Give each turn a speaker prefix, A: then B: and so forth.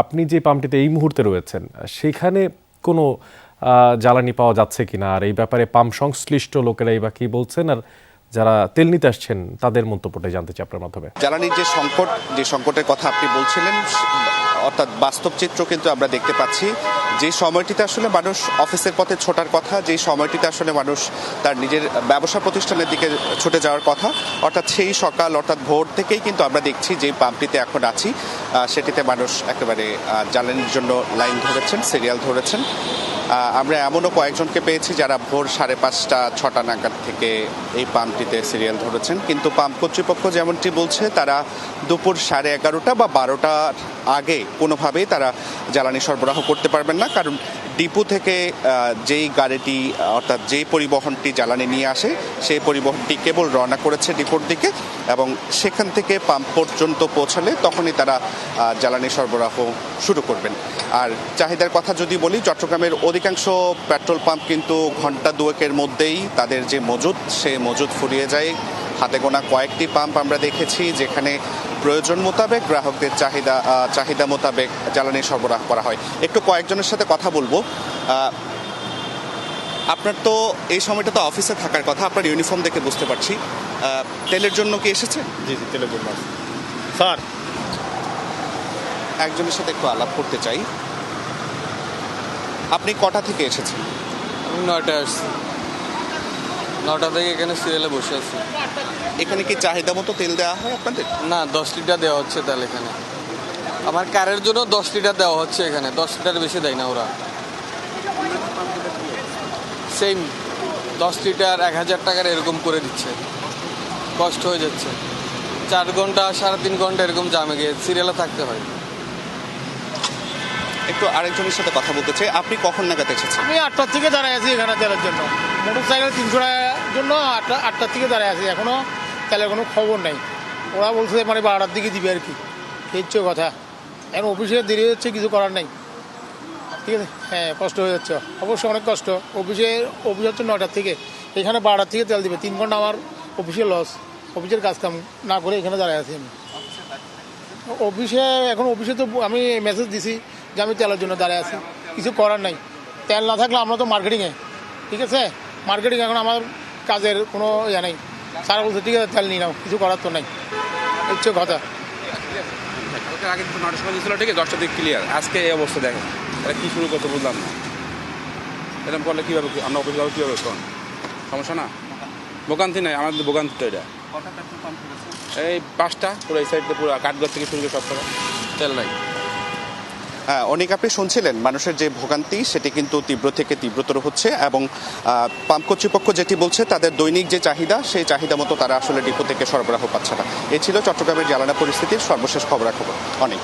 A: আপনি যে পাম্পটিতে এই মুহূর্তে রয়েছেন সেখানে কোনো জ্বালানি পাওয়া যাচ্ছে কিনা, আর এই ব্যাপারে পাম্প সংশ্লিষ্ট লোকেরাই বা কি বলছেন, আর যারা তেল নিতে আসছেন তাদের মন্তব্যটাই জানতে চাই আপনার মাধ্যমে।
B: জ্বালানির যে সংকটের কথা আপনি বলছিলেন, অর্থাৎ বাস্তব চিত্র কিন্তু আমরা দেখতে পাচ্ছি। যে সময়টিতে আসলে মানুষ অফিসের পথে ছোটার কথা, যে সময়টিতে আসলে মানুষ তার নিজের ব্যবসা প্রতিষ্ঠানের দিকে ছুটে যাওয়ার কথা, অর্থাৎ সেই সকাল অর্থাৎ ভোর থেকেই কিন্তু আমরা দেখছি যে পাম্পটিতে এখন আছি সেটিতে মানুষ একেবারে জ্বালানির জন্য লাইন ধরেছেন, সিরিয়াল ধরেছেন। আমরা এমনও কয়েকজনকে পেয়েছি যারা ভোর 5:30, 6টা নাগাদ থেকে এই পাম্পটিতে সিরিয়াল ধরেছেন, কিন্তু পাম্প কর্তৃপক্ষ যেমনটি বলছে তারা দুপুর 11:30 বা 12টার আগে কোনোভাবেই তারা জ্বালানি সরবরাহ করতে পারবেন না, কারণ ডিপো থেকে যেই গাড়িটি অর্থাৎ যেই পরিবহনটি জ্বালানি নিয়ে আসে সেই পরিবহনটি কেবল রওনা করেছে ডিপোর দিকে, এবং সেখান থেকে পাম্প পর্যন্ত পৌঁছালে তখনই তারা জ্বালানি সরবরাহ শুরু করবেন। আর চাহিদার কথা যদি বলি, চট্টগ্রামের অধিকাংশ পেট্রোল পাম্প কিন্তু ঘন্টা দুয়েকের মধ্যেই তাদের যে মজুদ সে মজুদ ফুরিয়ে যায়। হাতে গোনা কয়েকটি পাম্প আমরা দেখেছি যেখানে প্রয়োজন মোতাবেক গ্রাহকদের চাহিদা মোতাবেক জ্বালানি সরবরাহ করা হয়। একটু কয়েকজনের সাথে কথা বলবো। আপনার তো এই সময়টা তো অফিসে থাকার কথা, আপনার ইউনিফর্ম দেখে বুঝতে পারছি। তেলের জন্য কি এসেছেন?
C: জি তেলের জন্য স্যার।
B: একজনের সাথে একটু আলাপ করতে চাই। আপনি কটা থেকে এসেছেন?
D: আমি 9টায় আসছি, 9টা থেকে এখানে সিরিয়ালে বসে আছি।
B: এখানে কি চাহিদা মতো তেল দেওয়া হয় আপনাদের?
D: না, 10 লিটার দেওয়া হচ্ছে তেল এখানে। আমার কারের জন্য 10 লিটার দেওয়া হচ্ছে এখানে, 10 লিটার বেশি দেয় না ওরা। সেম 10 লিটার 1000 টাকার এরকম করে দিচ্ছে, কষ্ট হয়ে যাচ্ছে। 4 ঘন্টা 3.5 ঘন্টা এরকম জামে গিয়ে সিরিয়ালে থাকতে হয়।
B: একটু আরেকজনের সাথে কথা বলতে চাই। আপনি কখন নাগাদ এসেছেন?
C: আমি 8টার থেকে দাঁড়ায় আছি এখানে তেলের জন্য। মোটর সাইকেল 300 টাকার জন্য 8টার থেকে দাঁড়ায় আছি, এখনও তেলের কোনো খবর নাই। ওরা বলছে মানে 12টার দিকে দিবে আর কি, এই হচ্ছে কথা। এখন অফিসে দেরি হচ্ছে, কিছু করার নাই। ঠিক আছে, হ্যাঁ কষ্ট হয়ে যাচ্ছে, অবশ্যই অনেক কষ্ট। অফিস হচ্ছে 9টার থেকে, এখানে 12টার থেকে তেল দিবে। 3 ঘন্টা আমার অফিসে লস, অফিসের কাজ কাম না করে এখানে দাঁড়ায় আছি আমি। অফিসে তো আমি মেসেজ দিছি যে আমি তেলের জন্য দাঁড়ায় আছি, কিছু করার নাই। তেল না থাকলে আমরা তো মার্কেটিংয়ে, ঠিক আছে, মার্কেটিং এখন আমার কাজের কোনো ইয়ে নেই। সারা বলছে ঠিক আছে তেল নিয়ে নাও, কিছু করার তো নাই, হচ্ছে কথা।
E: আগে 9টার সময় দিয়েছিল, ঠিক আছে, 10টার দিকে ক্লিয়ার। আজকে এই অবস্থা দেখেন, এটা কী শুরু করতে বুঝলাম না। এরকম করলে কীভাবে আমরা অফিস যাবো, কীভাবে করেন? সমস্যা না, ভোগান্তি নাই আমাদের, ভোগান্তি তো এটা। এই 5টা পুরো এই সাইডে, পুরো কাঠগড় থেকে শুরু করে সব করে তেল নাই।
B: হ্যাঁ, অনেক আপনি শুনছিলেন মানুষের যে ভোগান্তি সেটি কিন্তু তীব্র থেকে তীব্রতর হচ্ছে, এবং পাম্প কর্তৃপক্ষ যেটি বলছে তাদের দৈনিক যে চাহিদা সেই চাহিদা মতো তারা আসলে ডিপো থেকে সরবরাহ পাচ্ছে না। এ ছিল চট্টগ্রামের জ্বালানি পরিস্থিতির সর্বশেষ খবরাখবর। অনেক